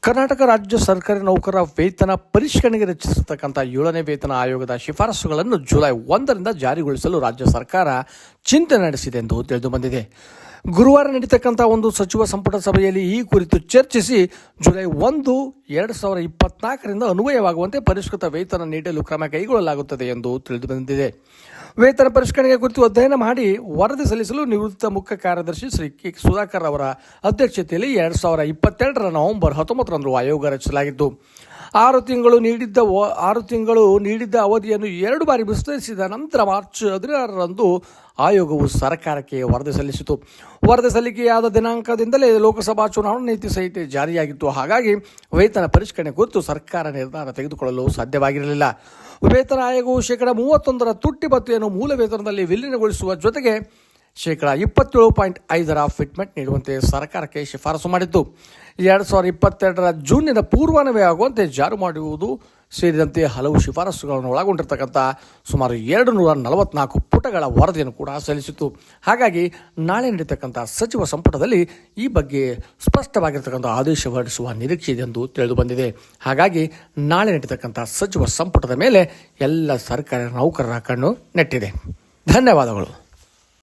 ಕರ್ನಾಟಕ ರಾಜ್ಯ ಸರ್ಕಾರಿ ನೌಕರರ ವೇತನ ಪರಿಷ್ಕರಣೆಗೆ ರಚಿಸಿರ್ತಕ್ಕಂಥ 7ನೇ ವೇತನ ಆಯೋಗದ ಶಿಫಾರಸುಗಳನ್ನು ಜುಲೈ 1ರಿಂದ ಜಾರಿಗೊಳಿಸಲು ರಾಜ್ಯ ಸರ್ಕಾರ ಚಿಂತನೆ ನಡೆಸಿದೆ ಎಂದು ತಿಳಿದು ಬಂದಿದೆ. ಗುರುವಾರ ನಡೆಯತಕ್ಕಂಥ ಒಂದು ಸಚಿವ ಸಂಪುಟ ಸಭೆಯಲ್ಲಿ ಈ ಕುರಿತು ಚರ್ಚಿಸಿ ಜುಲೈ 1, 2024ರಿಂದ ಅನ್ವಯವಾಗುವಂತೆ ಪರಿಷ್ಕೃತ ವೇತನ ನೀಡಲು ಕ್ರಮ ಕೈಗೊಳ್ಳಲಾಗುತ್ತದೆ ಎಂದು ತಿಳಿದು ಬಂದಿದೆ. ವೇತನ ಪರಿಷ್ಕರಣೆಗೆ ಕುರಿತು ಅಧ್ಯಯನ ಮಾಡಿ ವರದಿ ಸಲ್ಲಿಸಲು ನಿವೃತ್ತ ಮುಖ್ಯ ಕಾರ್ಯದರ್ಶಿ ಶ್ರೀ ಕೆ ಸುಧಾಕರ್ ಅವರ ಅಧ್ಯಕ್ಷತೆಯಲ್ಲಿ 2022ರ ನವೆಂಬರ್ 19ರಂದು ಆಯೋಗ ರಚಿಸಲಾಗಿತ್ತು. 6 ತಿಂಗಳು ನೀಡಿದ್ದ ಅವಧಿಯನ್ನು 2 ಬಾರಿ ವಿಸ್ತರಿಸಿದ ನಂತರ ಮಾರ್ಚ್ 16ರಂದು ಆಯೋಗವು ಸರ್ಕಾರಕ್ಕೆ ವರದಿ ಸಲ್ಲಿಸಿತು. ವರದಿ ಸಲ್ಲಿಕೆಯಾದ ದಿನಾಂಕದಿಂದಲೇ ಲೋಕಸಭಾ ಚುನಾವಣಾ ನೀತಿ ಸಂಹಿತೆ ಜಾರಿಯಾಗಿತ್ತು. ಹಾಗಾಗಿ ವೇತನ ಪರಿಷ್ಕರಣೆ ಕುರಿತು ಸರ್ಕಾರ ನಿರ್ಧಾರ ತೆಗೆದುಕೊಳ್ಳಲು ಸಾಧ್ಯವಾಗಿರಲಿಲ್ಲ. ವೇತನ ಆಯೋಗವು 31% ತುಟ್ಟಿ ಭತ್ಯೆಯನ್ನು ಮೂಲ ವೇತನದಲ್ಲಿ ವಿಲೀನಗೊಳಿಸುವ ಜೊತೆಗೆ 27.5ರ ಫಿಟ್ಮೆಂಟ್ ನೀಡುವಂತೆ ಸರ್ಕಾರಕ್ಕೆ ಶಿಫಾರಸು ಮಾಡಿತ್ತು. 2022ರ ಜೂನ್ನಿನ ಪೂರ್ವಾನ್ವಯ ಆಗುವಂತೆ ಜಾರಿ ಮಾಡುವುದು ಸೇರಿದಂತೆ ಹಲವು ಶಿಫಾರಸುಗಳನ್ನು ಒಳಗೊಂಡಿರ್ತಕ್ಕಂಥ ಸುಮಾರು 244 ಪುಟಗಳ ವರದಿಯನ್ನು ಕೂಡ ಸಲ್ಲಿಸಿತು. ಹಾಗಾಗಿ ನಾಳೆ ನಡೀತಕ್ಕಂಥ ಸಚಿವ ಸಂಪುಟದಲ್ಲಿ ಈ ಬಗ್ಗೆ ಸ್ಪಷ್ಟವಾಗಿರ್ತಕ್ಕಂಥ ಆದೇಶ ಹೊರಡಿಸುವ ನಿರೀಕ್ಷೆ ಇದೆ ಎಂದು ತಿಳಿದು ಬಂದಿದೆ. ಹಾಗಾಗಿ ನಾಳೆ ನಡೀತಕ್ಕಂಥ ಸಚಿವ ಸಂಪುಟದ ಮೇಲೆ ಎಲ್ಲ ಸರ್ಕಾರಿ ನೌಕರರ ಕಣ್ಣು ನೆಟ್ಟಿದೆ. ಧನ್ಯವಾದಗಳು.